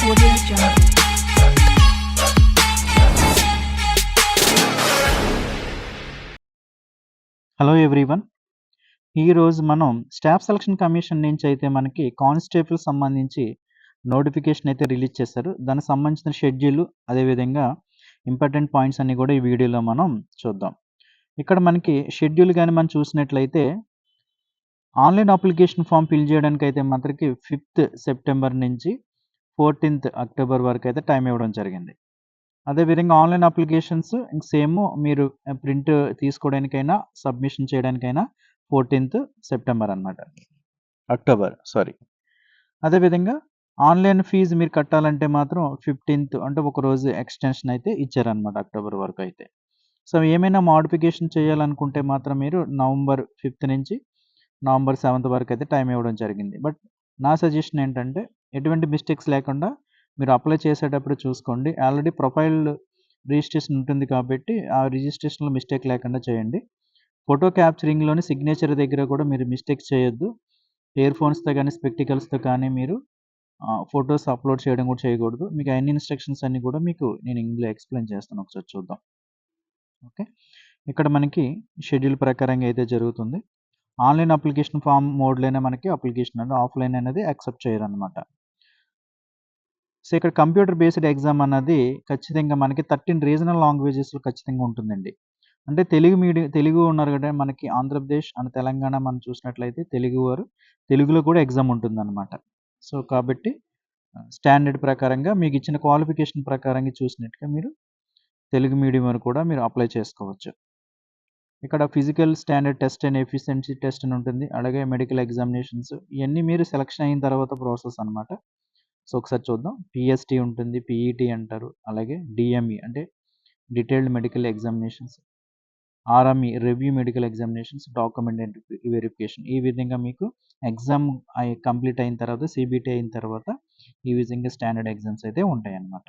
Audio Jungle. Hello everyone. ఈరోజు మనం staff selection commission నుంచి అయితే మనకి కానిస్టేబుల్ సంబంధించి నోటిఫికేషన్ అయితే రిలీజ్ చేశారు. దానికి సంబంధించిన షెడ్యూల్ అదేవిధంగా ఇంపార్టెంట్ పాయింట్స్ అన్నీ కూడా ఈ వీడియోలో మనం చూద్దాం. ఇక్కడ మనకి షెడ్యూల్ కానీ మనం చూసినట్లయితే ఆన్లైన్ అప్లికేషన్ ఫామ్ ఫిల్ చేయడానికి అయితే మనకి 5th సెప్టెంబర్ నుంచి 14th అక్టోబర్ వరకు అయితే టైం ఇవ్వడం జరిగింది. అదేవిధంగా ఆన్లైన్ అప్లికేషన్స్ సేమ్ మీరు ప్రింట్ తీసుకోవడానికైనా సబ్మిషన్ చేయడానికైనా 14th సెప్టెంబర్ అనమాట, అక్టోబర్ సారీ. అదేవిధంగా ఆన్లైన్ ఫీజు మీరు కట్టాలంటే మాత్రం 15th అంటే ఒక రోజు ఎక్స్టెన్షన్ అయితే ఇచ్చారనమాట అక్టోబర్ వరకు అయితే. సో ఏమైనా మోడిఫికేషన్ చేయాలనుకుంటే మాత్రం మీరు నవంబర్ 5th నుంచి నవంబర్ 7th వరకు అయితే టైం ఇవ్వడం జరిగింది. బట్ నా సజెషన్ ఏంటంటే ఎటువంటి మిస్టేక్స్ లేకుండా మీరు అప్లై చేసేటప్పుడు చూసుకోండి. ఆల్రెడీ ప్రొఫైల్ రిజిస్ట్రేషన్ ఉంటుంది కాబట్టి ఆ రిజిస్ట్రేషన్లో మిస్టేక్ లేకుండా చేయండి. ఫోటో క్యాప్చరింగ్లోని సిగ్నేచర్ దగ్గర కూడా మీరు మిస్టేక్స్ చేయొద్దు. ఇయర్ ఫోన్స్తో కానీ స్పెక్టికల్స్తో కానీ మీరు ఫొటోస్ అప్లోడ్ చేయడం కూడా చేయకూడదు. మీకు అన్ని ఇన్స్ట్రక్షన్స్ అన్నీ కూడా మీకు నేను ఇందులో ఎక్స్ప్లెయిన్ చేస్తాను, ఒకసారి చూద్దాం. ఓకే, ఇక్కడ మనకి షెడ్యూల్ ప్రకారంగా అయితే జరుగుతుంది. ఆన్లైన్ అప్లికేషన్ ఫామ్ మోడ్లోనే మనకి అప్లికేషన్ అనేది, ఆఫ్లైన్ అనేది యాక్సెప్ట్ చేయరనమాట. సో ఇక్కడ కంప్యూటర్ బేస్డ్ ఎగ్జామ్ అన్నది ఖచ్చితంగా మనకి 13 రీజనల్ లాంగ్వేజెస్లో ఖచ్చితంగా ఉంటుందండి. అంటే తెలుగు ఉన్నారు కదా మనకి ఆంధ్రప్రదేశ్ అండ్ తెలంగాణ మనం చూసినట్లయితే తెలుగులో కూడా ఎగ్జామ్ ఉంటుందన్నమాట. సో కాబట్టి స్టాండర్డ్ ప్రకారంగా మీకు ఇచ్చిన క్వాలిఫికేషన్ ప్రకారంగా చూసినట్టుగా మీరు తెలుగు మీడియం అని కూడా మీరు అప్లై చేసుకోవచ్చు. ఇక్కడ physical standard test and efficiency test అని ఉంటుంది, అలాగే మెడికల్ ఎగ్జామినేషన్స్ ఇవన్నీ మీరు సెలక్షన్ అయిన తర్వాత ప్రాసెస్ అనమాట. సో ఒకసారి చూద్దాం. పిఎస్టీ ఉంటుంది, పిఈటీ అంటారు, అలాగే డిఎంఈ అంటే detailed medical examinations, RME review medical examinations, document verification. ఈ విధంగా మీకు ఎగ్జామ్ కంప్లీట్ అయిన తర్వాత సిబిటీ అయిన తర్వాత ఈ విధంగా స్టాండర్డ్ ఎగ్జామ్స్ అయితే ఉంటాయి అన్నమాట.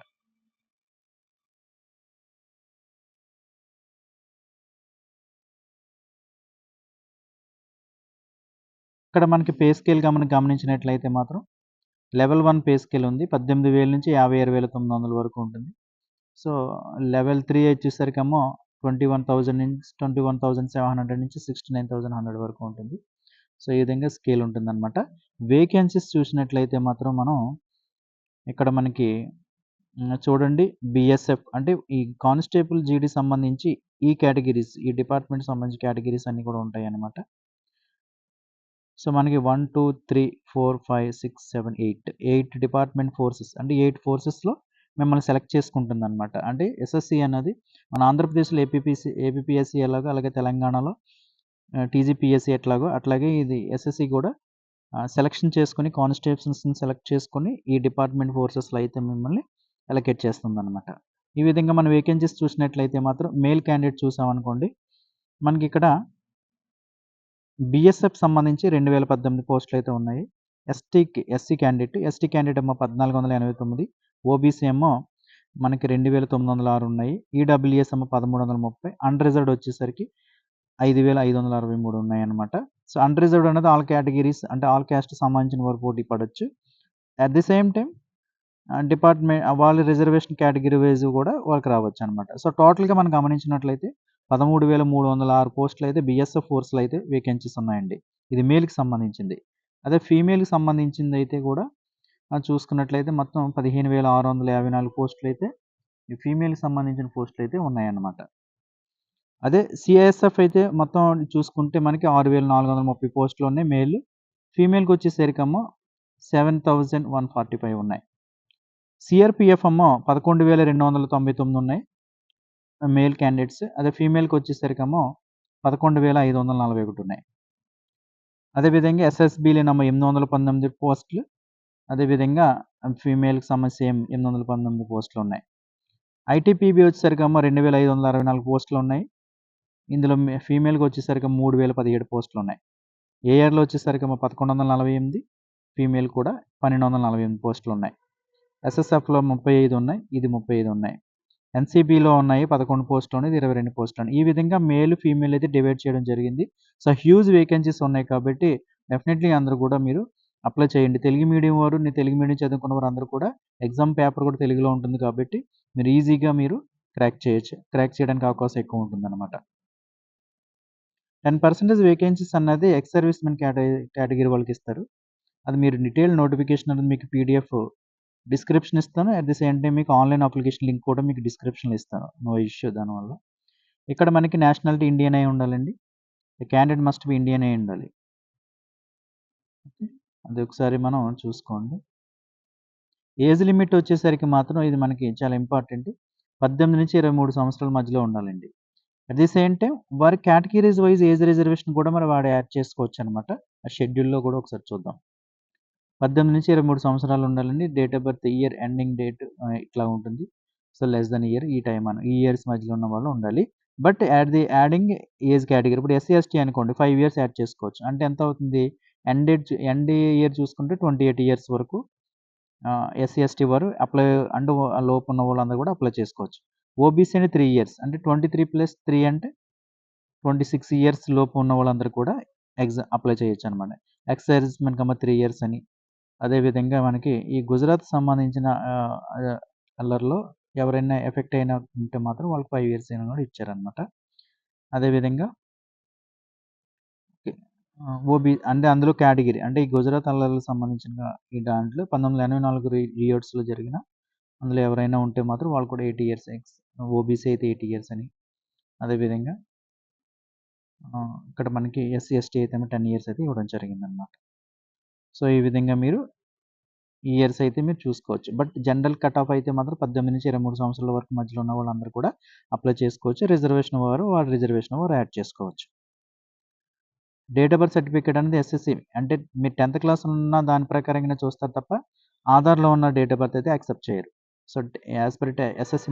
ఇక్కడ మనకి పే స్కేల్ గమనించినట్లయితే మాత్రం లెవెల్ 1 పే స్కేల్ ఉంది. 18,000 నుంచి 56,900 వరకు ఉంటుంది. సో లెవెల్ 3 వచ్చేసరికేమో 21,000 నుంచి 21,700 నుంచి 69,100 వరకు ఉంటుంది. సో ఈ విధంగా స్కేల్ ఉంటుందన్నమాట. వేకెన్సీస్ చూసినట్లయితే మాత్రం మనం ఇక్కడ మనకి చూడండి, బిఎస్ఎఫ్ అంటే ఈ కానిస్టేబుల్ జీడీ సంబంధించి ఈ కేటగిరీస్, ఈ డిపార్ట్మెంట్ సంబంధించి కేటగిరీస్ అన్నీ కూడా ఉంటాయి అన్నమాట. సో మనకి 1 2 3 4 5 6 7 8 డిపార్ట్మెంట్ ఫోర్సెస్ అంటే 8 ఫోర్సెస్లో మిమ్మల్ని సెలెక్ట్ చేసుకుంటుంది అనమాట. అంటే ఎస్ఎస్సి అన్నది మన ఆంధ్రప్రదేశ్లో ఏపీపీఎస్సి ఎలాగో, అలాగే తెలంగాణలో టీజీపీఎస్సి ఎట్లాగో అట్లాగే ఇది ఎస్ఎస్సి కూడా సెలెక్షన్ చేసుకుని కానిస్టేబుల్స్ని సెలెక్ట్ చేసుకుని ఈ డిపార్ట్మెంట్ ఫోర్సెస్లో అయితే మిమ్మల్ని అలొకేట్ చేస్తుంది అనమాట. ఈ విధంగా మన వేకెన్సీస్ చూసినట్లయితే మాత్రం మేల్ క్యాండిడేట్ చూసామనుకోండి, మనకి ఇక్కడ బిఎస్ఎఫ్ సంబంధించి 2018 పోస్టులు అయితే ఉన్నాయి. ఎస్సీ క్యాండిడేట్ ఏమో 1489, ఓబీసీ ఏమో మనకి 2,906 ఉన్నాయి, ఈడబ్ల్యూఎస్ ఏమో 1330, అన్రిజర్వ్డ్ వచ్చేసరికి 5,563 ఉన్నాయి అనమాట. సో అన్రిజర్వ్డ్ అనేది ఆల్ కేటగిరీస్ అంటే ఆల్ క్యాస్ట్ సంబంధించిన వారు పోటీ పడవచ్చు. At the same time department వాళ్ళ రిజర్వేషన్ కేటగిరీ వైజ్ కూడా వాళ్ళకి రావచ్చు అనమాట. సో టోటల్గా మనం గమనించినట్లయితే 13,306 పోస్టులు అయితే బిఎస్ఎఫ్ ఫోర్స్లో అయితే వేకెన్సీస్ ఉన్నాయండి. ఇది మేల్కి సంబంధించింది. అదే ఫీమేల్కి సంబంధించింది అయితే కూడా చూసుకున్నట్లయితే మొత్తం 15,654 పోస్టులు అయితే ఈ ఫీమేల్కి సంబంధించిన పోస్టులు అయితే ఉన్నాయన్నమాట. అదే సిఐఎస్ఎఫ్ అయితే మొత్తం చూసుకుంటే మనకి 6,430 పోస్టులు ఉన్నాయి మేల్. ఫీమేల్కి వచ్చేసరికమ్మో 7,145 ఉన్నాయి. సిఆర్పిఎఫ్ అమ్మో 11,299 ఉన్నాయి మేల్ క్యాండిడేట్స్. అదే ఫీమేల్కి వచ్చేసరికేమో 11,541 ఉన్నాయి. అదేవిధంగా ఎస్ఎస్బీలేనేమో 819 పోస్టులు, అదేవిధంగా ఫీమేల్కి సంబంధించి సేమ్ 819 పోస్టులు ఉన్నాయి. ఐటీపీబీ వచ్చేసరికేమో 2,564 పోస్టులు ఉన్నాయి. ఇందులో ఫీమేల్కి వచ్చేసరికి 3,017 పోస్టులు ఉన్నాయి. ఏఆర్లో వచ్చేసరికేమో 1,148, ఫీమేల్ కూడా 1,248 పోస్టులు ఉన్నాయి. ఎస్ఎస్ఎఫ్లో 35 ఉన్నాయి, ఇది 35 ఉన్నాయి. ఎన్సీబీలో ఉన్నాయి 11 పోస్టులు, ఇది 22 పోస్టులు. ఈ విధంగా మేల్ ఫీమేల్ అయితే డివైడ్ చేయడం జరిగింది. సో హ్యూజ్ వేకెన్సీస్ ఉన్నాయి కాబట్టి డెఫినెట్లీ అందరూ కూడా మీరు అప్లై చేయండి. తెలుగు మీడియం వారు, తెలుగు మీడియం చదువుకున్న వారందరూ కూడా ఎగ్జామ్ పేపర్ కూడా తెలుగులో ఉంటుంది కాబట్టి మీరు ఈజీగా క్రాక్ చేయొచ్చు. క్రాక్ చేయడానికి అవకాశం ఎక్కువ ఉంటుందన్నమాట. 10% వేకెన్సీస్ అన్నది ఎక్స్ సర్వీస్ మెన్ కేటగిరీ వాళ్ళకిస్తారు. అది మీరు డీటెయిల్డ్ నోటిఫికేషన్ అనేది మీకు పీడీఎఫ్ డిస్క్రిప్షన్ ఇస్తాను. అట్ ది సేమ్ టైమ్ మీకు ఆన్‌లైన్ అప్లికేషన్ లింక్ కూడా మీకు డిస్క్రిప్షన్‌లో ఇస్తాను. నో ఇష్యూ దానివల్ల. ఇక్కడ మనకి నేషనాలిటీ ఇండియన్ అయి ఉండాలండి. The candidate must be Indian అయి ఉండాలి. ఓకే. అది ఒకసారి మనం చూసుకోండి. ఏజ్ లిమిట్ వచ్చేసరికి మాత్రం ఇది మనకి చాలా ఇంపార్టెంట్. 18-23 సంవత్సరాల మధ్యలో ఉండాలండి. అట్ ది సేమ్ టైమ్ వారి కేటగిరీస్ వైస్ ఏజ్ రిజర్వేషన్ కూడా మరి వాడు యాడ్ చేసుకోవచ్చనమాట. ఆ షెడ్యూల్‌లో కూడా ఒకసారి చూద్దాం. 18-23 సంవత్సరాలు ఉండాలండి. Date of birth year ending date ఇట్లా ఉంటుంది. సో, లెస్ థాన్ ఇయర్ ఈ టైమ్ ఈ ఇయర్స్ మధ్యలో ఉన్న వాళ్ళు ఉండాలి. బట్ యాడింగ్ ఏజ్ కేటగిరీ ఇప్పుడు ఎస్సీ, ఎస్టీ అనుకోండి 5 ఇయర్స్ యాడ్ చేసుకోవచ్చు. అంటే ఎంత అవుతుంది? ఎండ్ ఇయర్ చూసుకుంటే 28 ఇయర్స్ వరకు ఎస్సీ, ఎస్టీ వారు అప్లై అండ్ లోపు ఉన్న వాళ్ళందరూ కూడా అప్లై చేసుకోవచ్చు. ఓబీసీ అంటే 3 ఇయర్స్ అంటే 23+3 అంటే 26 ఇయర్స్ లోపు ఉన్న వాళ్ళందరూ కూడా అప్లై చేయొచ్చనమాట. ఎక్స్ సర్వీస్ మెన్ 3 ఇయర్స్ అని. అదేవిధంగా మనకి ఈ గుజరాత్ సంబంధించిన అల్లర్‌లో ఎవరైనా ఎఫెక్ట్ అయిన ఉంటే మాత్రం వాళ్ళకి 5 ఇయర్స్ అయినా కూడా ఇచ్చారనమాట. అదేవిధంగా అంటే అందులో కేటగిరీ అంటే ఈ గుజరాత్ అల్లర్లకు సంబంధించిన ఈ దాంట్లో 1984 రియోట్స్‌లో జరిగిన అందులో ఎవరైనా ఉంటే మాత్రం వాళ్ళు కూడా 80 ఇయర్స్ ఓబీసీ అయితే 80 ఇయర్స్ అని. అదేవిధంగా ఇక్కడ మనకి ఎస్సీ, ఎస్టీ అయితే 10 ఇయర్స్ అయితే ఇవ్వడం జరిగిందనమాట. సో, ఈ విధంగా మీరు ఇయర్స్ అయితే మీరు చూసుకోవచ్చు. బట్ జనరల్ కట్ ఆఫ్ అయితే మాత్రం 18-23 సంవత్సరాల వరకు మధ్యలో ఉన్న వాళ్ళందరూ కూడా అప్లై చేసుకోవచ్చు. రిజర్వేషన్ వారు యాడ్ చేసుకోవచ్చు. డేట్ ఆఫ్ బర్త్ సర్టిఫికేట్ అనేది ఎస్ఎస్‌సి అంటే మీరు 10థ్ క్లాస్‌లో ఉన్న దాని ప్రకారంగానే చూస్తారు తప్ప ఆధార్‌లో ఉన్న డేట్ ఆఫ్ బర్త్ అయితే యాక్సెప్ట్ చేయరు. So, as per SSC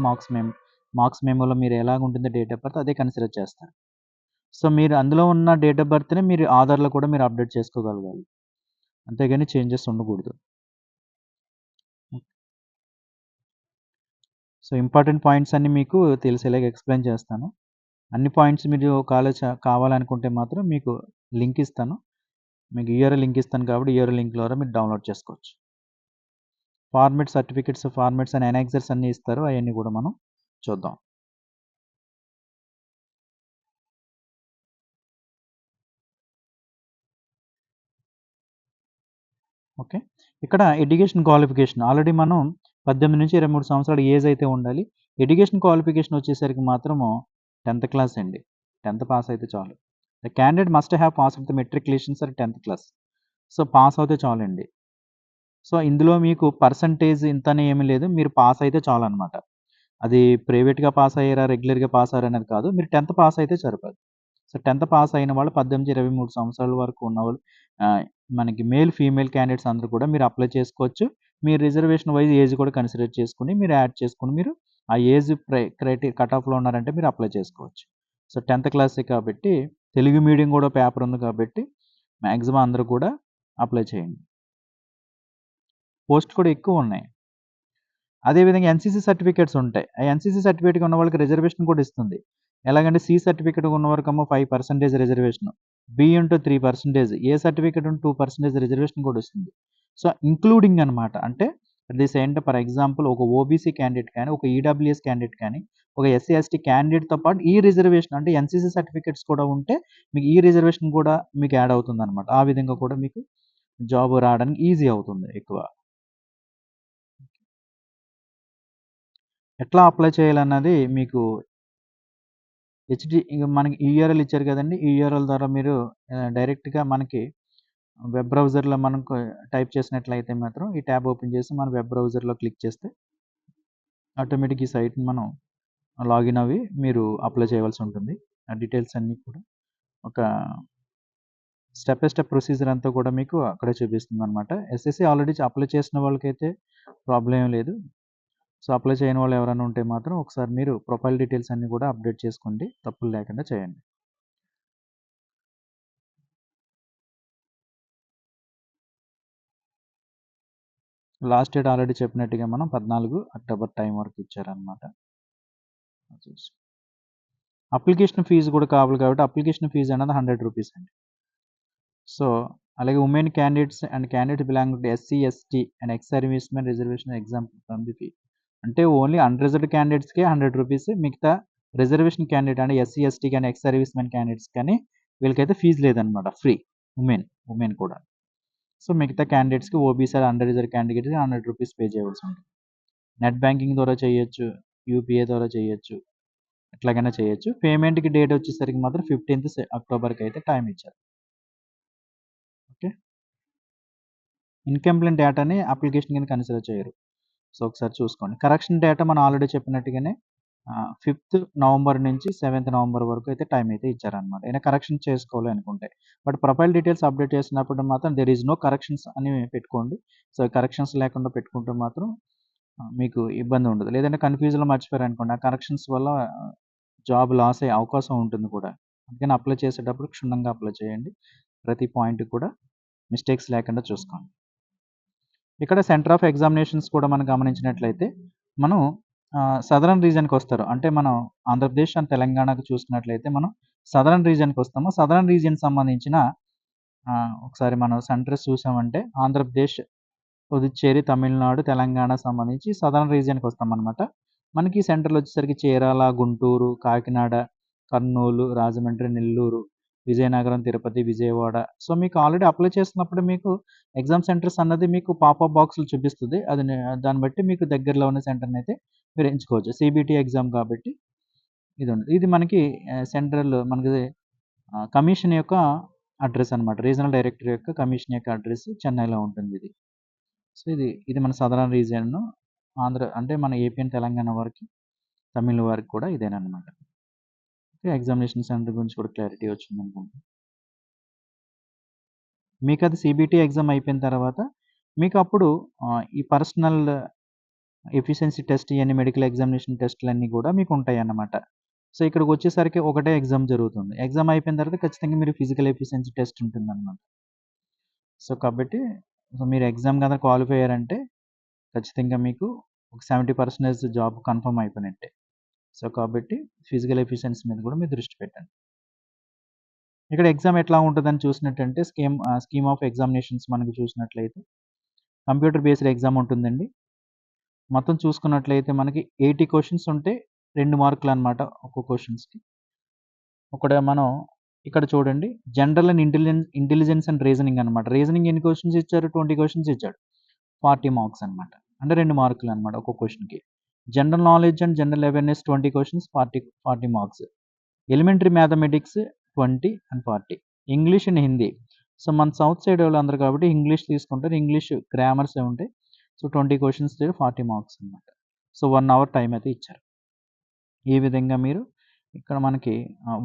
marks మెమోలో మీరు ఎలాగుంటుందో డేట్ ఆఫ్ బర్త్ అదే కన్సిడర్ చేస్తారు. సో, మీరు అందులో ఉన్న డేట్ ఆఫ్ బర్త్‌ని మీరు ఆధార్‌లో కూడా మీరు అప్డేట్ చేసుకోగలగాలి. అంతేగాని చేంజెస్ ఉండకూడదు. సో, ఇంపార్టెంట్ పాయింట్స్ అన్నీ మీకు తెలిసేలాగా ఎక్స్‌ప్లెయిన్ చేస్తాను. అన్ని పాయింట్స్ మీరు కావాలనుకుంటే మాత్రం మీకు లింక్ ఇస్తాను. మీకు యూఆర్ఎల్ లింక్ ఇస్తాను కాబట్టి యూఆర్ఎల్ లింక్ ద్వారా మీరు డౌన్‌లోడ్ చేసుకోవచ్చు. ఫార్మాట్స్ అండ్ అనెక్సర్స్ అన్నీ ఇస్తారు. అయన్నీ కూడా మనం చూద్దాం. ఓకే. ఇక్కడ ఎడ్యుకేషన్ క్వాలిఫికేషన్ ఆల్రెడీ మనం 18-23 సంవత్సరాల ఏజ్ అయితే ఉండాలి. ఎడ్యుకేషన్ క్వాలిఫికేషన్ వచ్చేసరికి మాత్రము 10థ్ క్లాస్ అండి. 10థ్ పాస్ అయితే చాలు. The candidate must have passed the matriculations or 10థ్ క్లాస్. సో, పాస్ అవుతే చాలండి. సో, ఇందులో మీకు పర్సెంటేజ్ ఇంతని ఏమి లేదు. మీరు పాస్ అయితే చాలనమాట. అది ప్రైవేట్‌గా పాస్ అయ్యారా, రెగ్యులర్‌గా పాస్ అయ్యారా అనేది కాదు. మీరు 10థ్ పాస్ అయితే సరిపోద్ది. సో, 10థ్ పాస్ అయిన వాళ్ళు 18-23 సంవత్సరాల వరకు ఉన్నవాళ్ళు ఆహ్, మనకి ఫీమేల్ క్యాండిడేట్స్ అందరూ కూడా మీరు అప్లై చేసుకోవచ్చు. మీ రిజర్వేషన్ వైస్ ఏజ్ కూడా కన్సిడర్ చేసుకొని మీరు యాడ్ చేసుకొని మీరు ఆ ఏజ్ కట్ ఆఫ్‌లో ఉన్నారంటే మీరు అప్లై చేసుకోవచ్చు. సో, 10థ్ క్లాసే కాబట్టి తెలుగు మీడియం కూడా పేపర్ ఉంది కాబట్టి మాక్సిమం అందరూ కూడా అప్లై చేయండి. పోస్ట్ కూడా ఎక్కువున్నాయి. అదేవిధంగా ఎన్‌సీసీ సర్టిఫికేట్స్ ఉంటాయి. ఆ ఎన్‌సీసీ సర్టిఫికేట్ ఉన్న వాళ్ళకి రిజర్వేషన్ కూడా ఇస్తుంది. ఎలాగంటే సి సర్టిఫికేట్ ఉన్నవారికేమో 5% రిజర్వేషను. బి ఉంటే 3%, ఏ సర్టిఫికేట్ ఉంటే 2% రిజర్వేషన్ కూడా వస్తుంది. సో, ఇంక్లూడింగ్ అనమాట. అంటే at the same time for example ఒక ఓబీసీ క్యాండిడేట్ కానీ, ఒక ఈడబ్ల్యూఎస్ క్యాండిడేట్ కానీ, ఒక ఎస్సీ, ఎస్టీ క్యాండిడేట్‌తో పాటు ఈ రిజర్వేషన్ అంటే ఎన్‌సీసీ సర్టిఫికేట్స్ కూడా ఉంటే మీకు ఈ రిజర్వేషన్ కూడా మీకు యాడ్ అవుతుందనమాట. ఆ విధంగా కూడా మీకు జాబ్ రావడానికి ఈజీ అవుతుంది ఎక్కువ. ఎట్లా అప్లై చేయాలన్నది మీకు ఇగ మనకి యూఆర్ఎల్ ఇచ్చారు కదండీ! ఈ యూఆర్ఎల్ ద్వారా మీరు డైరెక్ట్‌గా మనకి వెబ్ బ్రౌజర్‌లో మనం టైప్ చేసినట్లయితే మాత్రం ఈ ట్యాబ్ ఓపెన్ చేసి మన వెబ్ బ్రౌజర్‌లో క్లిక్ చేస్తే ఆటోమేటిక్ ఈ సైట్‌ని మనం లాగిన్ అవ్వి మీరు అప్లై చేయవలసి ఉంటుంది. ఆ డీటెయిల్స్ అన్నీ కూడా ఒక స్టెప్ బై స్టెప్ ప్రొసీజర్ అంతా కూడా మీకు అక్కడే చూపిస్తుందనమాట. ఎస్ఎస్‌సి ఆల్రెడీ అప్లై చేసిన వాళ్ళకైతే ప్రాబ్లమ్ ఏం లేదు. సో, అప్లై చేయని వాళ్ళు ఎవరైనా ఉంటే మాత్రం ఒకసారి మీరు ప్రొఫైల్ డీటెయిల్స్ అన్నీ కూడా అప్డేట్ చేసుకోండి. తప్పులు లేకుండా చేయండి. లాస్ట్ డేట్ ఆల్రెడీ చెప్పినట్టుగా మనం 14 అక్టోబర్ టైం వరకు ఇచ్చారనమాట. అప్లికేషన్ ఫీజు కూడా కావాలి కాబట్టి అప్లికేషన్ ఫీజు అనేది రూ. 100 అండి. సో అలాగే women candidates and candidates belong to SC, ST and X service men reservation example from the fee. అంటే ఓన్లీ అన్‌రిజర్వ్డ్ క్యాండిడేట్స్‌కే ₹100 మిగతా రిజర్వేషన్ క్యాండిడేట్ అంటే ఎస్సీ, ఎస్టీ గాని, ఎక్స్ సర్వీస్ మెన్ క్యాండిడేట్స్ కానీ వీళ్ళకైతే ఫీజు లేదనమాట. ఫ్రీ. ఉమెన్ కూడా. So, మిగతా క్యాండిడేట్స్‌కి ఓబీసీ అండర్ రిజర్వ్డ్ క్యాండిడేట్‌కి ₹100 పే చేయవలసి ఉంటుంది. నెట్ బ్యాంకింగ్ ద్వారా చేయొచ్చు. యూపీఐ ద్వారా చేయొచ్చు. ఎట్లాగైనా చేయొచ్చు. పేమెంట్‌కి డేట్ వచ్చేసరికి మాత్రం 15థ్ అక్టోబర్‌కి అయితే టైమ్ ఇచ్చారు. ఓకే. ఇన్‌కంప్లెయింట్ డేటాని అప్లికేషన్ కింద కన్సిడర్ చేయరు. సో, ఒకసారి చూసుకోండి. కరెక్షన్ డేటా మనం ఆల్రెడీ చెప్పినట్టుగానే 5థ్ నవంబర్ నుంచి 7థ్ నవంబర్ వరకు అయితే టైమ్ అయితే ఇచ్చారనమాట. ఏమైనా కరెక్షన్ చేసుకోవాలి అనుకుంటే. బట్ ప్రొఫైల్ డీటెయిల్స్ అప్డేట్ చేసినప్పుడు మాత్రం దేర్ ఈస్ నో కరెక్షన్స్ అని పెట్టుకోండి. సో, కరెక్షన్స్ లేకుండా పెట్టుకుంటే మాత్రం మీకు ఇబ్బంది ఉండదు. లేదంటే కన్‌ఫ్యూజ్‌లో మర్చిపోయారనుకోండి. ఆ కరెక్షన్స్ వల్ల జాబ్ లాస్ అయ్యే అవకాశం ఉంటుంది కూడా. అందుకని అప్లై చేసేటప్పుడు క్షుణ్ణంగా అప్లై చేయండి. ప్రతి పాయింట్ కూడా మిస్టేక్స్ లేకుండా చూసుకోండి. ఇక్కడ సెంటర్ ఆఫ్ ఎగ్జామినేషన్స్ కూడా మనం గమనించినట్లయితే, మనం సదరన్ రీజియన్‌కొస్తారు. అంటే మనం ఆంధ్రప్రదేశ్ అండ్ తెలంగాణకు చూసుకున్నట్లయితే మనం సదరన్ రీజియన్‌కొస్తాము. సదరన్ రీజియన్‌కి సంబంధించిన ఒకసారి మనం సెంటర్స్ చూసామంటే ఆంధ్రప్రదేశ్, పుదుచ్చేరి, తమిళనాడు, తెలంగాణ సంబంధించి సదరన్ రీజియన్‌కొస్తామనమాట. మనకి సెంటర్‌లు వచ్చేసరికి చీరాల, గుంటూరు, కాకినాడ, కర్నూలు, రాజమండ్రి, నెల్లూరు, విజయనగరం, తిరుపతి, విజయవాడ. సో, మీకు ఆల్రెడీ అప్లై చేసినప్పుడు మీకు ఎగ్జామ్ సెంటర్స్ అన్నది మీకు పాపప్ బాక్స్‌లో చూపిస్తది. దాన్ని బట్టి మీకు దగ్గరలో ఉన్న సెంటర్‌నైతే మీరు ఎంచుకోవచ్చు. సీబీటీ ఎగ్జామ్ కాబట్టి ఇది మనకి మనకి కమిషన్ యొక్క అడ్రెస్ అనమాట. రీజనల్ డైరెక్టర్ యొక్క కమిషన్ యొక్క అడ్రెస్ చెన్నైలో ఉంటుందిది. సో, ఇది మన సదరన్ రీజియన్. అంటే మన ఏపీ అండ్ తెలంగాణ వారికి, తమిళ్ వారికి కూడా ఇదేననమాట. ఓకే. ఎగ్జామినేషన్ సెంటర్ గురించి కూడా క్లారిటీ వచ్చిందనుకుంటా. మీకది సీబీటీ ఎగ్జామ్ అయిపోయిన తర్వాత మీకప్పుడు ఈ పర్సనల్ ఎఫిషియన్సీ టెస్ట్ ఇయన్నీ మెడికల్ ఎగ్జామినేషన్ టెస్ట్‌లన్నీ గూడా మీకుంటాయన్నమాట. సో, ఇక్కడికొచ్చేసరికి ఒకటే ఎగ్జామ్ జరుగుతుంది. ఎగ్జామ్ అయిపోయిన తర్వాత ఖచ్చితంగా మీరు ఫిజికల్ ఎఫిషియన్సీ టెస్ట్ ఉంటుందన్నమాట. సో, కాబట్టి మీరు ఎగ్జామ్ గనక క్వాలిఫై అయ్యారంటే ఖచ్చితంగా మీకు ఒక 70% జాబ్ కన్ఫర్మ్ అయిపోయినట్టే. సో, కాబట్టి ఫిజికల్ ఎఫిషియన్సీ మీద కూడా మీరు దృష్టి పెట్టండి. ఇక్కడ ఎగ్జామ్ ఎట్లా ఉంటదని చూసినట్టంటే స్కీమ్ ఆఫ్ ఎగ్జామినేషన్స్ మనకు చూసినట్లయితే కంప్యూటర్ బేస్డ్ ఎగ్జామ్ ఉంటుందండి. మొత్తం చూసుకున్నట్లయితే మనకి 80 క్వెషన్స్ ఉంటే 2 మార్కులనమాట ఒక్కో క్వెషన్స్‌కి. మనం ఇక్కడ చూడండి general and intelligence and reasoning అనమాట. రీజనింగ్ ఎన్ని క్వెషన్స్ ఇచ్చారు? 20 క్వెషన్స్ ఇచ్చాడు. 40 మార్క్స్ అనమాట. అంటే 2 మార్కులనమాట ఒక్కో క్వెషన్‌కి. General knowledge and general awareness 20 questions 40 marks. Elementary mathematics 20 and 40. English and Hindi. So, మన సౌత్ సైడ్ వాళ్ళందరూ కాబట్టి ఇంగ్లీష్ తీసుకుంటారు. ఇంగ్లీష్ గ్రామర్సే ఉంటాయి. సో, 20 క్వెషన్స్ 40 మార్క్స్ అనమాట. సో, 1 అవర్ టైమ్ అయితే ఇచ్చారు. ఈ విధంగా మీరు ఇక్కడ మనకి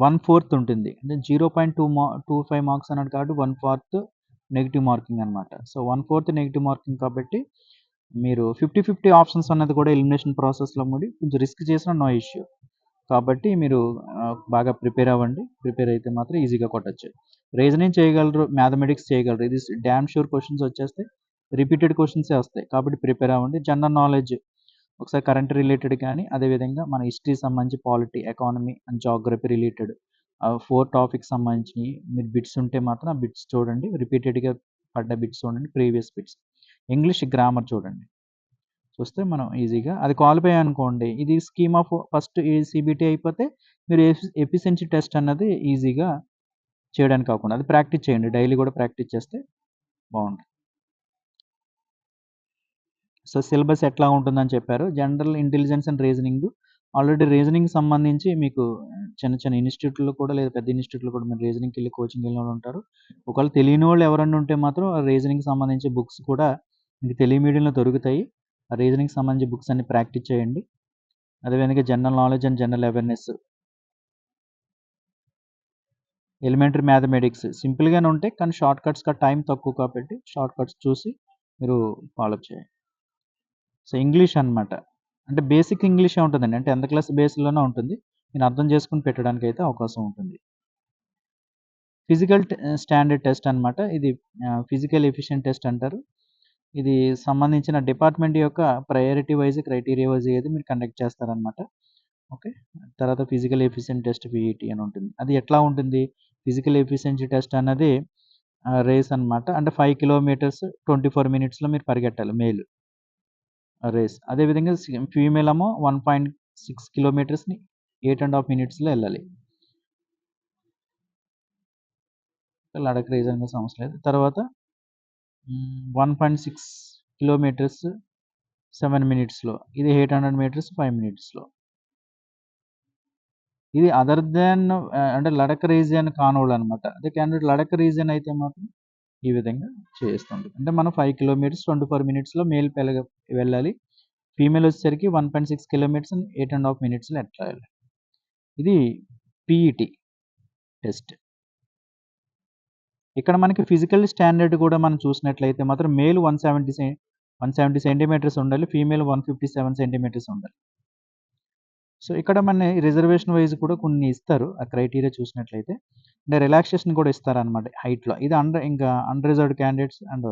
1/4 ఉంటుంది. అంటే 0.25 మార్క్స్ అన్నాడు కాబట్టి 1/4 నెగెటివ్ మార్కింగ్ అనమాట. సో, 1/4 నెగెటివ్ మార్కింగ్ కాబట్టి మీరు 50, 50 ఆప్షన్స్ అన్నది కూడా ఎలిమినేషన్ ప్రాసెస్‌లో కొంచెం రిస్క్ చేసినా నో ఇష్యూ. కాబట్టి మీరు బాగా ప్రిపేర్ అవ్వండి. ప్రిపేర్ అయితే మాత్రం ఈజీగా కొట్టొచ్చు. రీజనింగ్ చేయగలరు, మ్యాథమెటిక్స్ చేయగలరు. ఇది డామ్ ష్యూర్ క్వెషన్స్ వచ్చేస్తాయి. రిపీటెడ్ క్వెషన్సే వస్తాయి. కాబట్టి ప్రిపేర్ అవ్వండి. జనరల్ నాలెడ్జ్ ఒకసారి కరెంట్ రిలేటెడ్ కానీ, అదేవిధంగా మన హిస్టరీకి సంబంధించి polity, economy and geography related 4 topics సంబంధించినయి మీరు బిట్స్ ఉంటే మాత్రం ఆ బిట్స్ చూడండి. రిపీటెడ్‌గా పడ్డ బిట్స్ చూడండి. Previous bits. ఇంగ్లీష్ గ్రామర్ చూడండి. చూస్తే మనం ఈజీగా అది క్వాలిఫై అనుకోండి. ఇది స్కీమ్ ఆఫ్ ఫస్ట్ ఈ సీబీటీ అయిపోతే మీరు ఎఫిషియన్సీ టెస్ట్ అన్నది ఈజీగా చేయడానికి అవ్వకుండా అది ప్రాక్టీస్ చేయండి. డైలీ కూడా ప్రాక్టీస్ చేస్తే బావుంటుంది. సో, సిలబస్ ఎట్లా ఉంటుందని చెప్పారు. General intelligence and reasoning already రీజనింగ్‌కి సంబంధించి మీకు చిన్న చిన్న ఇన్‌స్టిట్యూట్‌లో కూడా లేదా పెద్ద ఇన్‌స్టిట్యూట్‌లో కూడా మీరు రీజనింగ్‌కెళ్ళి కోచింగ్ వెళ్ళినోళ్ళు ఉంటారు. ఒకవేళ తెలియనోళ్ళు ఎవరైనా ఉంటే మాత్రం రీజనింగ్‌కి సంబంధించి బుక్స్ కూడా మీకు మీడియంలో దొరుకుతాయి. ఆ రీజనింగ్‌కి సంబంధించి బుక్స్ అన్ని ప్రాక్టీస్ చేయండి. అదేవిధంగా general knowledge and general awareness. Elementary mathematics సింపుల్‌గానే ఉంటాయి. కానీ షార్ట్ కట్స్‌గా టైం తక్కువ కాబట్టి షార్ట్ కట్స్ చూసి మీరు ఫాలో చేయండి. సో, ఇంగ్లీష్ అనమాట. అంటే బేసిక్ ఇంగ్లీషే ఉంటుందండి. అంటే 10థ్ క్లాస్ బేస్‌లోనే ఉంటుంది. మీరు అర్థం చేసుకొని పెట్టడానికైతే అవకాశం ఉంటుంది. ఫిజికల్ స్టాండర్డ్ టెస్ట్ అనమాట. ఇది ఫిజికల్ ఎఫిషియెంట్ టెస్ట్ అంటారు. ఇది సంబంధించిన డిపార్ట్‌మెంట్ యొక్క ప్రయారిటీ వైస్, క్రైటీరియా వైస్ అయితే మీరు కండక్ట్ చేస్తారనమాట. ఓకే. తర్వాత ఫిజికల్ ఎఫిషియెంట్ టెస్ట్ ఫీఈటీ అని ఉంటుంది. అది ఎట్లా ఉంటుంది? ఫిజికల్ ఎఫిషియన్సీ టెస్ట్ అన్నది రేస్ అనమాట. అంటే 5 కిలోమీటర్స్ 24 మినిట్స్‌లో మీరు పరిగెట్టాలి మేల్ రేస్. అదేవిధంగా ఫీమేల్ ఏమో 1.6 కిలోమీటర్స్‌ని 8 ½ మినిట్స్‌లో ఎళ్ళాలి. లడఖ్ రేస్ అనే అవసరం లేదు. తర్వాత 1.6 కిలోమీటర్స్ 7 మినిట్స్‌లో. ఇది 800 మీటర్స్ 5 మినిట్స్‌లో. ఇది అదర్ దాన్ అంటే లడఖ్ రీజియన్ కానోళ్ళనమాట. అదే క్యాండిడేట్ లడఖ్ రీజియన్ అయితే మాత్రం ఈ విధంగా చేస్తుంది. అంటే మనం 5 కిలోమీటర్స్ 24 మినిట్స్‌లో మేల్ వెళ్ళాలి. ఫీమేల్ వచ్చేసరికి 1.6 కిలోమీటర్స్ 8 ½ మినిట్స్‌లో ఎట్లా వెళ్ళాలి. ఇది పీఈటీ టెస్ట్. ఇక్కడ మనకి ఫిజికల్ స్టాండర్డ్ కూడా మనం చూసినట్లయితే మాత్రం మేల్ 170 సెంటీమీటర్స్ ఉండాలి. ఫీమేల్ 157 సెంటీమీటర్స్ ఉండాలి. సో, ఇక్కడ మన రిజర్వేషన్ వైస్ కూడా కొన్ని ఇస్తారు. ఆ క్రైటీరియా చూసినట్లయితే. అంటే రిలాక్సేషన్ కూడా ఇస్తారనమాట హైట్‌లో. ఇది ఇంకా అన్‌రిజర్వ్డ్ క్యాండిడేట్స్ అండ్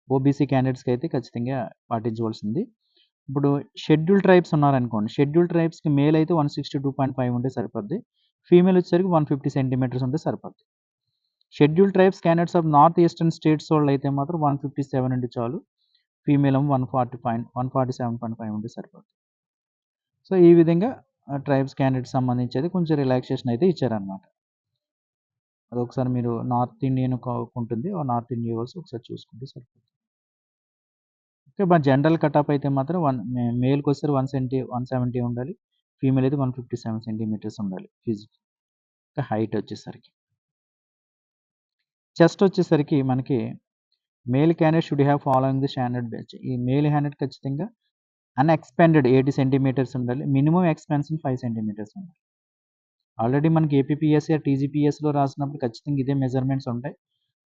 ఓబీసీ క్యాండిడేట్స్‌కైతే ఖచ్చితంగా పాటించవలసింది. ఇప్పుడు షెడ్యూల్డ్ ట్రైబ్స్ ఉన్నారనుకోండి. షెడ్యూల్డ్ ట్రైబ్స్‌కి మేల్ అయితే 162.5 ఉంటే సరిపోద్ది. ఫీమేల్ వచ్చేసరికి 150 సెంటీమీటర్స్ ఉంటే సరిపోద్ది. Scheduled tribes candidates of north eastern states వాళ్ళైతే మాత్రం 157 ఉంటే చాలు. ఫీమేల్ ఏమో 147.5 ఉంటే సరిపోద్ది. సో, ఈ విధంగా ట్రైబ్స్ క్యాండిడేట్స్ సంబంధించి కొంచెం రిలాక్సేషన్ అయితే ఇచ్చారనమాట. అదొకసారి మీరు నార్త్ ఇండియన్ ఉంటుంది. ఆ నార్త్ ఇండియా వాళ్ళసి ఒకసారి చూసుకుంటే సరిపోతుంది. ఓకే. జనరల్ కటాఫ్ అయితే మాత్రం మేల్‌కొచ్చేసరికి 170 ఉండాలి. ఫీమేల్ అయితే 157 సెంటీమీటర్స్ ఉండాలి. హైట్ వచ్చేసరికి. చెస్ట్ వచ్చేసరికి మనకి male candidate should have following the standard batch. ఈ మేల్ క్యాండిడేట్ ఖచ్చితంగా అన్‌ఎక్స్పాండెడ్ 80 సెంటీమీటర్స్ ఉండాలి. మినిమమ్ ఎక్స్పాన్షన్ 5 సెంటీమీటర్స్ ఉండాలి. ఆల్రెడీ మనకి ఏపీపీఎస్సీ, టీజీపీఎస్సీలో రాసినప్పుడు ఖచ్చితంగా ఇదే మెజర్‌మెంట్స్ ఉంటాయి.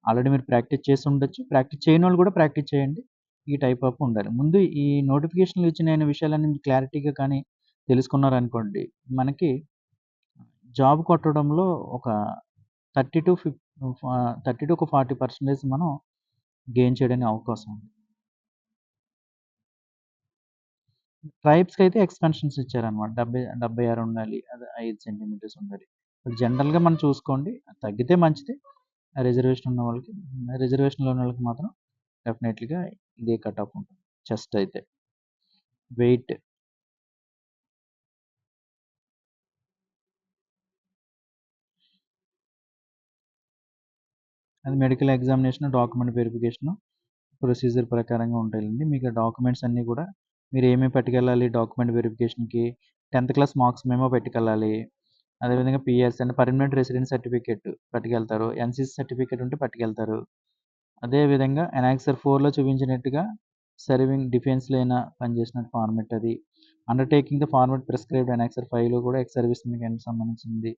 ఆల్రెడీ మీరు ప్రాక్టీస్ చేసి ఉండొచ్చు. ప్రాక్టీస్ చేయనోళ్ళు కూడా ప్రాక్టీస్ చేయండి. ఈ టైప్ ఆఫ్ ఉండాలి. ముందు ఈ నోటిఫికేషన్‌లో ఇచ్చిన విషయాలన్నీ మీరు క్లారిటీగా కానీ తెలుసుకున్నారనుకోండి, మనకి జాబ్ కొట్టడంలో ఒక 30 టు ఫిఫ్ 30 టు ఒక 40% మనం గెయిన్ చేయడానికి అవకాశం ఉంది. ట్రైబ్స్‌కైతే ఎక్స్‌పెన్షన్స్ ఇచ్చారనమాట. 76 ఉండాలి. అదే 5 సెంటీమీటర్స్ ఉండాలి. ఇప్పుడు జనరల్‌గా మనం చూసుకోండి. తగ్గితే మంచిదే. రిజర్వేషన్ ఉన్న వాళ్ళకి. రిజర్వేషన్‌లో ఉన్నోళ్ళకి మాత్రం డెఫినెట్‌లీగా ఇదే కట్ ఆఫ్ ఉంటుంది. చెస్ట్ అయితే. వెయిట్ అది medical examination, document verification procedure ప్రకారంగా ఉంటాయండి. మీకు డాక్యుమెంట్స్ అన్నీ కూడా మీరు ఏమేమి పట్టుకెళ్ళాలి డాక్యుమెంట్ వెరిఫికేషన్‌కి 10థ్ క్లాస్ మార్క్స్ మెమో పట్టుకెళ్ళాలి. అదేవిధంగా పీఎస్ అంటే పర్మనెంట్ రెసిడెన్స్ సర్టిఫికేట్ పట్టుకెళ్తారు. ఎన్‌సీసీ సర్టిఫికేట్ ఉంటే పట్టుకెళ్తారు. అదే విధంగా ఎనాక్సర్ 4లో చూపించినట్టుగా సర్వింగ్ డిఫెన్స్‌లో అయినా పనిచేసినట్టు ఫార్మాట్ అది. అండర్‌టేకింగ్ ద ఫార్మాట్ ప్రిస్క్రైబ్డ్ ఎనాక్సర్ 5లో కూడా ఎక్స్ సర్వీస్ మెన్‌కి సంబంధించింది.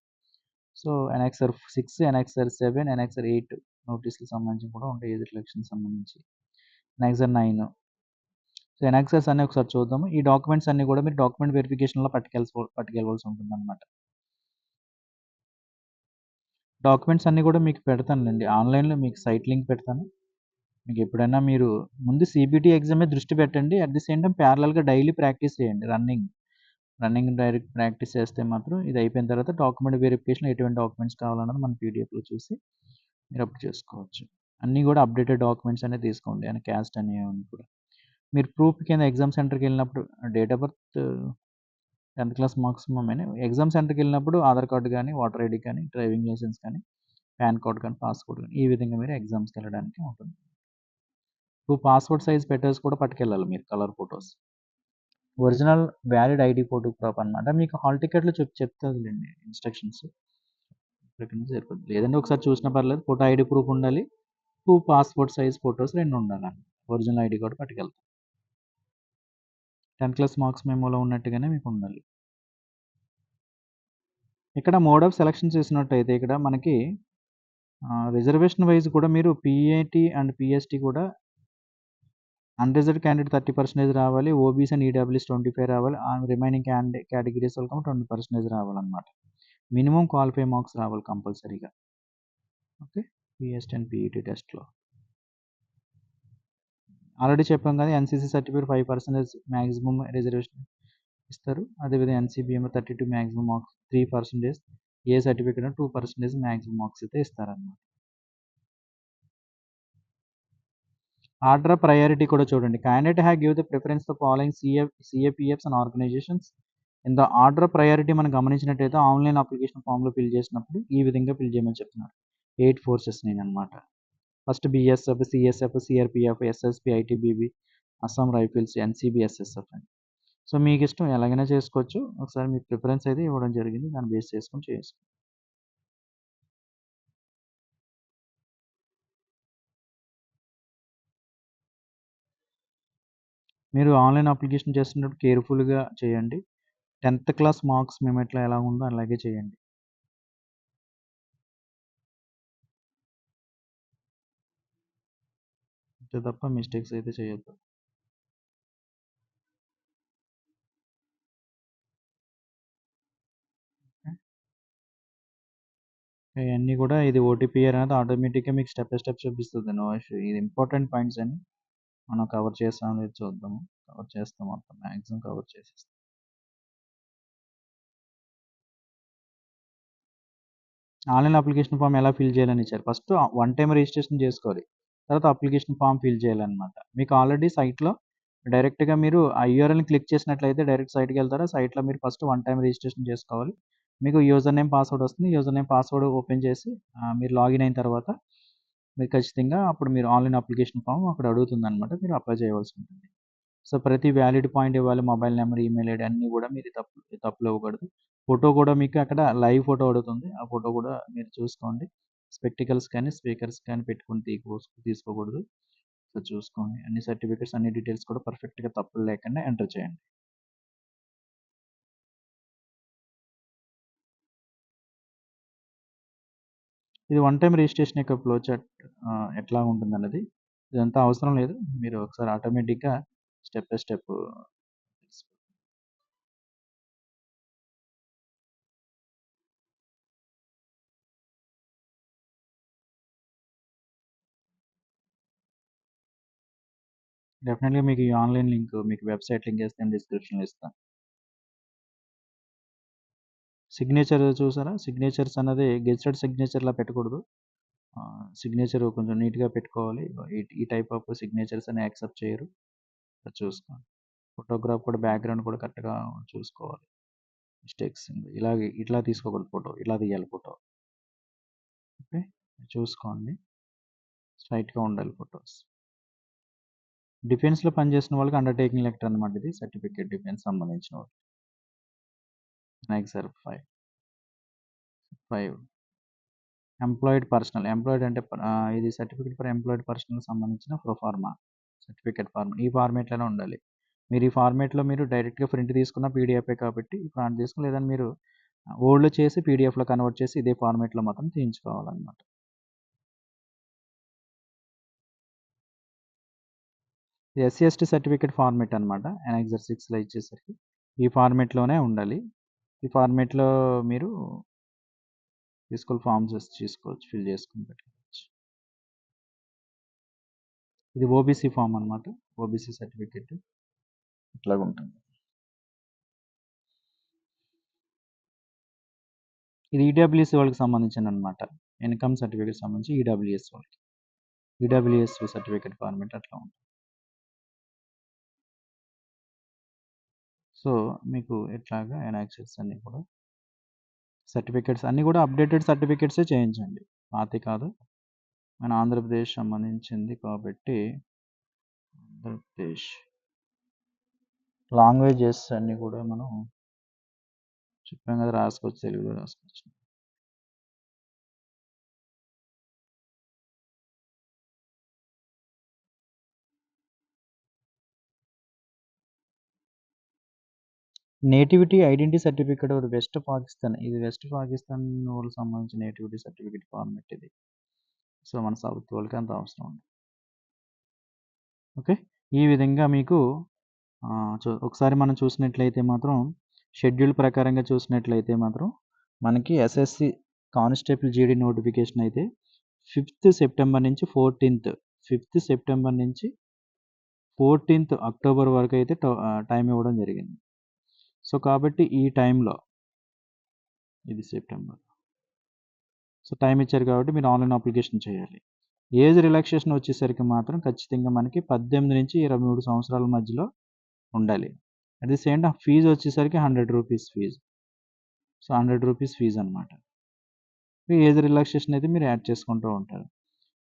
సో, ఎనాక్సర్ 6, ఎనాక్సర్ 7, ఎనాక్సర్ 8 నోటీస్‌లకి సంబంధించి కూడా ఉంటాయి. ఏజ్ రిలాక్సేషన్‌కి సంబంధించి. ఎనాక్సర్ 9 సో, ఎనాక్సర్స్ అన్నీ ఒకసారి చూద్దాము. ఈ డాక్యుమెంట్స్ అన్నీ కూడా మీరు డాక్యుమెంట్ వెరిఫికేషన్‌లో పట్టుకెళ్ళవలసి ఉంటుందన్నమాట. డాక్యుమెంట్స్ అన్నీ కూడా మీకు పెడతానులెండి. ఆన్‌లైన్‌లో మీకు సైట్ లింక్ పెడతాను. మీకు ఎప్పుడైనా మీరు ముందు సీబీటీ ఎగ్జామ్ మీద దృష్టి పెట్టండి. అట్ ది సేమ్ టైమ్ ప్యారలెల్‌గా డైలీ ప్రాక్టీస్ చేయండి రన్నింగ్. రన్నింగ్ డైరెక్ట్ ప్రాక్టీస్ చేస్తే మాత్రం ఇది అయిపోయిన తర్వాత డాక్యుమెంట్ వెరిఫికేషన్‌లో ఎటువంటి డాక్యుమెంట్స్ కావాలన్నది మనం పీడీఎఫ్‌లో చూసి మీరు అప్పుడు చేసుకోవచ్చు. అన్నీ కూడా అప్డేటెడ్ డాక్యుమెంట్స్ అనేది తీసుకోండి. అండ్ క్యాస్ట్ అనేవన్నీ కూడా. మీరు ప్రూఫ్ కింద ఎగ్జామ్ సెంటర్‌కెళ్ళినప్పుడు డేట్ ఆఫ్ బర్త్ 10థ్ క్లాస్ మార్క్స్ ఎగ్జామ్ సెంటర్‌కెళ్ళినప్పుడు ఆధార్ కార్డ్ గానీ, ఓటర్ ఐడీ కానీ, డ్రైవింగ్ లైసెన్స్ కానీ, పాన్ కార్డ్ కానీ, పాస్‌పోర్ట్ కానీ ఈ విధంగా మీరు ఎగ్జామ్స్‌కెళ్ళడానికి ఉంటుంది. పాస్‌పోర్ట్ సైజ్ పిక్చర్స్ కూడా పట్టుకెళ్ళాలి మీరు colour photos. Original valid ID photo proof అనమాట. మీకు హాల్ టికెట్‌లో చెప్తదిలెండి ఇన్‌స్ట్రక్షన్స్. ప్రకారం సరిపోద్ది. లేదంటే ఒకసారి చూసినా పర్లేదు. ఫోటో ఐడీ ప్రూఫ్ ఉండాలి. 2 పాస్‌పోర్ట్ సైజ్ ఫోటోస్ 2 ఉండాలండి. ఒరిజినల్ ఐడీ కూడా పట్టుకెళ్తాం. 10థ్ క్లాస్ మార్క్స్ మెమోలో ఉన్నట్టుగానే మీకు ఉండాలి. ఇక్కడ మోడ్ ఆఫ్ సెలక్షన్ చేసినట్టయితే ఇక్కడ మనకి రిజర్వేషన్ వైస్ కూడా మీరు పీఏటీ అండ్ పీఎస్టీ కూడా అన్‌రిజర్వ్డ్ క్యాండిడేట్ 30% రావాలి. ఓబీసీ అండ్ ఈడబ్ల్యూఎస్ 25 రావాలి. రిమైనింగ్ కేటగిరీస్ వాళ్ళకేమో 20% రావాలన్నమాట. మినిమమ్ క్వాలిఫై మార్క్స్ రావాలి కంపల్సరీగా. ఓకే. పీఎస్టీ అండ్ పీఈటీ టెస్ట్‌లో. ఆల్రెడీ చెప్పాం కదా! ఎన్‌సీసీ సర్టిఫికేట్ 5% మాక్సిమం రిజర్వేషన్ ఇస్తారు. అదేవిధంగా ఎన్‌సీబీ ఏమో 32 maximum marks 3%. A certificate 2% maximum marks అయితే ఇస్తారన్నమాట. ఆర్డర్ ఆఫ్ ప్రయారిటీ కూడా చూడండి. Candidate have give the preference the following CAPFs and organisations. In the order of priority మనం గమనించినట్టయితే ఆన్‌లైన్ అప్లికేషన్ ఫామ్‌లో ఫిల్ చేసినప్పుడు ఈ విధంగా ఫిల్ చేయమని చెప్తున్నారు. 8 ఫోర్సెస్ నేననమాట. First BSF, CSF, CRPF, SSP, ITBP, Assam rifles, NCB, SSF అని. సో, మీకిష్టం ఎలాగైనా చేసుకోవచ్చు. ఒకసారి మీకు ప్రిఫరెన్స్ అయితే ఇవ్వడం జరిగింది. దాన్ని బేస్ చేసుకొని చేసుకోండి. మీరు ఆన్‌లైన్ అప్లికేషన్ చేస్తున్నప్పుడు కేర్‌ఫుల్‌గా చేయండి. 10థ్ క్లాస్ మార్క్స్ మెమోలో ఎలా ఉందో అలాగే చేయండి. అంతే తప్ప మిస్టేక్స్ అయితే చేయొద్దు. ఇయన్నీ కూడా ఇది ఓటీపీఆర్ అనేది ఆటోమేటిక్‌గా మీకు స్టెప్ బై స్టెప్ చూపిస్తది. No issue. ఇది ఇంపార్టెంట్ పాయింట్స్ అని మనం కవర్ చేస్తామో లేదో చూద్దాము. కవర్ చేస్తాం మొత్తం మాక్సిమం కవర్ చేసేస్తాం. ఆన్‌లైన్ అప్లికేషన్ ఫామ్ ఎలా ఫిల్ చేయాలని ఇచ్చారు. ఫస్ట్ వన్ టైమ్ రిజిస్ట్రేషన్ చేసుకోవాలి. తర్వాత అప్లికేషన్ ఫామ్ ఫిల్ చేయాలన్నమాట. మీకు ఆల్రెడీ సైట్‌లో డైరెక్ట్‌గా మీరు ఆ యూఆర్ఎల్‌ని క్లిక్ చేసినట్లయితే డైరెక్ట్ సైట్‌కెళ్తారు. సైట్‌లో మీరు ఫస్ట్ వన్ టైమ్ రిజిస్ట్రేషన్ చేసుకోవాలి. మీకు యూజర్ నేమ్, పాస్వర్డ్ వస్తుంది. యూజర్ నేమ్, పాస్వర్డ్ ఓపెన్ చేసి మీరు లాగిన్ అయిన తర్వాత మీరు ఖచ్చితంగా అప్పుడు మీరు ఆన్‌లైన్ అప్లికేషన్ ఫామ్ అక్కడ అడుగుతుందన్నమాట. మీరు అప్లై చేయవలసి ఉంటుంది. సో, ప్రతి వ్యాలిడ్ పాయింట్ ఇవ్వాలి. మొబైల్ నంబర్, ఈమెయిల్ ఐడీ అన్నీ గూడా మీరు తప్పులు ఇవ్వకూడదు. ఫోటో కూడా మీకు అక్కడ లైవ్ ఫోటో అడుగుతుంది. ఆ ఫోటో కూడా మీరు చూసుకోండి. స్పెక్టికల్స్ కానీ, స్పీకర్స్ కానీ పెట్టుకొని తీసుకోకూడదు. సో, చూసుకోండి. అన్ని సర్టిఫికేట్స్, అన్ని డీటెయిల్స్ కూడా పర్ఫెక్ట్‌గా తప్పులు లేకుండా ఎంటర్ చేయండి. ఇది వన్ టైమ్ రిజిస్ట్రేషన్ యొక్క ఫ్లో చార్ట్ ఎట్లా ఉంటుందన్నది ఇదంతా అవసరం లేదు. మీరు ఒకసారి ఆటోమేటిక్‌గా స్టెప్ బై స్టెప్ డెఫినెట్‌గా మీకు ఈ ఆన్‌లైన్ లింక్ మీకు వెబ్‌సైట్ లింక్ ఇస్తాను డిస్క్రిప్షన్‌లో ఇస్తాను. సిగ్నేచర్ చూసారా? సిగ్నేచర్స్ అన్నది గెస్టెడ్ సిగ్నేచర్‌లా పెట్టకూడదు. సిగ్నేచర్ కొంచెం నీట్‌గా పెట్టుకోవాలి. ఈ టైప్ ఆఫ్ సిగ్నేచర్స్ అని యాక్సెప్ట్ చేయరు. అది చూసుకోండి. ఫోటోగ్రాఫ్ కూడా బ్యాక్‌గ్రౌండ్ కూడా కరెక్ట్‌గా చూసుకోవాలి. మిస్టేక్స్ ఇలాగే ఇట్లా తీసుకోకూడదు ఫోటో. ఇలా తీయాలి ఫోటో. ఓకే. చూసుకోండి. స్ట్రెయిట్‌గా ఉండాలి ఫోటోస్. డిఫెన్స్‌లో పనిచేసిన వాళ్ళకి అండర్‌టేకింగ్ లెటర్ అన్నమాట ఇది. సర్టిఫికేట్ డిఫెన్స్ సంబంధించిన వాళ్ళు. ఎగ్జార్ 5 ఎంప్లాయిడ్ అంటే ఇది సర్టిఫికేట్ ఫర్ ఎంప్లాయిడ్ పర్సనల్‌కి సంబంధించిన ప్రొఫార్మా సర్టిఫికేట్ ఫార్మ్. ఈ ఫార్మాట్‌లోనే ఉండాలి. మీరు ఈ ఫార్మాట్‌లో మీరు డైరెక్ట్‌గా ప్రింట్ తీసుకున్న పీడీఎఫే కాబట్టి ఈ ఫాంట్ తీసుకొని లేదంటే మీరు వర్డ్‌లో చేసి పీడీఎఫ్‌లో కన్వర్ట్ చేసి ఇదే ఫార్మాట్‌లో మాత్రం తీయించుకోవాలన్నమాట. ఎస్సీ, ఎస్టీ సర్టిఫికేట్ ఫార్మాట్ అన్నమాట. అనెక్సర్ 6లో ఇచ్చేసరికి ఈ ఫార్మాట్‌లోనే ఉండాలి. ఈ ఫార్మాట్‌లో మీరు ఫార్మ్స్ తీసుకోవచ్చు. ఫిల్ చేసుకొని పెట్టుకోవచ్చు. ఇది ఓబీసీ ఫార్మ్ అన్నమాట. ఓబీసీ సర్టిఫికేట్ ఇట్లాగుంటుంది. ఇది ఈడబ్ల్యూఎస్ వాళ్ళకి సంబంధించిందనమాట. ఇన్‌కమ్ సర్టిఫికేట్ సంబంధించి ఈడబ్ల్యూఎస్ వాళ్ళకి. ఈడబ్ల్యూఎస్ సర్టిఫికేట్ ఫార్మాట్ అట్లా ఉంటుంది. సో, మీకు ఇట్లాగా ఎనాక్సెస్ అన్నీ కూడా సర్టిఫికేట్స్ అన్నీ కూడా అప్డేటెడ్ సర్టిఫికేట్సే చేయించండి. పాతయి కాదు. మన ఆంధ్రప్రదేశ్ సంబంధించింది కాబట్టి ఆంధ్రప్రదేశ్ లాంగ్వేజెస్ అన్నీ కూడా మనం చెప్పాం కదా! రాసుకోవచ్చు. తెలుగులో రాసుకోవచ్చు. నేటివిటీ ఐడెంటిటీ సర్టిఫికేట్ ఒకటి వెస్ట్ పాకిస్తాన్. ఇది వెస్ట్ పాకిస్తాన్ వాళ్ళకి సంబంధించిన నేటివిటీ సర్టిఫికేట్ ఫార్మాట్ ఇది. సో, మన సౌత్ వాళ్ళకి అంత అవసరం ఉండదు. ఓకే. ఈ విధంగా మీకు ఒకసారి మనం చూసినట్లయితే మాత్రం షెడ్యూల్ ప్రకారంగా చూసినట్లయితే మాత్రం మనకి ఎస్ఎస్సి కానిస్టేబుల్ జీడీ నోటిఫికేషన్ అయితే 5th సెప్టెంబర్ నుంచి 14th అక్టోబర్ వరకు అయితే టైం ఇవ్వడం జరిగింది. సో, కాబట్టి ఈ టైంలో ఇది సెప్టెంబర్. సో, టైం ఇచ్చారు కాబట్టి మీరు ఆన్‌లైన్ అప్లికేషన్ చేయాలి. ఏజ్ రిలాక్సేషన్ వచ్చేసరికి మాత్రం ఖచ్చితంగా మనకి 18-23 సంవత్సరాల మధ్యలో ఉండాలి. At the same time fees వచ్చేసరికి ₹100 ఫీజు. సో, ₹100 ఫీజ్ అనమాట. ఏజ్ రిలాక్సేషన్ అయితే మీరు యాడ్ చేసుకుంటూ ఉంటారు.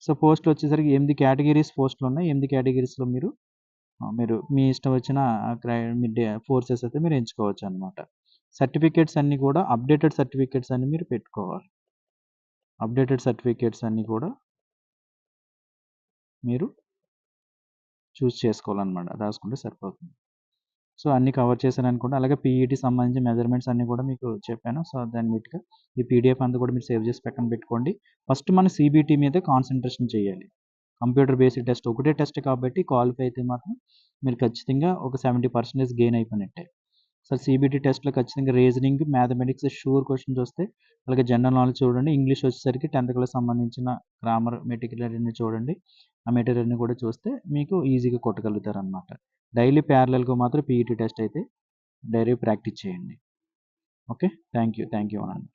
సో, పోస్టులు వచ్చేసరికి 8 కేటగిరీస్ పోస్టులున్నాయి. 8 కేటగిరీస్‌లో మీరు మీరు మీ ఇష్టం వచ్చిన మీ ఫోర్సెస్ అయితే మీరు ఎంచుకోవచ్చనమాట. సర్టిఫికేట్స్ అన్నీ కూడా అప్డేటెడ్ సర్టిఫికేట్స్ అన్నీ మీరు పెట్టుకోవాలి. అప్డేటెడ్ సర్టిఫికేట్స్ అన్నీ కూడా మీరు చూజ్ చేసుకోవాలనమాట. రాసుకుంటే సరిపోతుంది. సో, అన్నీ కవర్ చేశాననుకోండి. అలాగే పీఈటీ సంబంధించిన మెజర్‌మెంట్స్ అన్నీ కూడా మీకు చెప్పాను. సో, దాన్ని బట్టిగా ఈ పీడీఎఫ్ అంతా కూడా మీరు సేవ్ చేసి పక్కన పెట్టుకోండి. ఫస్ట్ మనం సీబీటీ మీదే కాన్సంట్రేషన్ చేయాలి. కంప్యూటర్ బేస్డ్ టెస్ట్ ఒకటే టెస్ట్ కాబట్టి క్వాలిఫై అయితే మాత్రం మీరు ఖచ్చితంగా ఒక 70% గెయిన్ అయిపోయినట్టే. సో, సీబీటీ టెస్ట్‌లో ఖచ్చితంగా రీజనింగ్, మ్యాథమెటిక్స్ షూర్ క్వెషన్స్ వస్తాయి. అలాగే జనరల్ నాలెడ్జ్ చూడండి. ఇంగ్లీష్ వచ్చేసరికి 10థ్ క్లాస్ సంబంధించిన గ్రామర్ మెటీరియల్ అన్నీ చూడండి. ఆ మెటీరియల్‌ని కూడా చూస్తే మీకు ఈజీగా కొట్టగలుగుతారనమాట. డైలీ ప్యారలెల్‌గా మాత్రం పీఈటీ టెస్ట్ అయితే డైలీ ప్రాక్టీస్ చేయండి. Okay. Thank you. Thank you అనండి.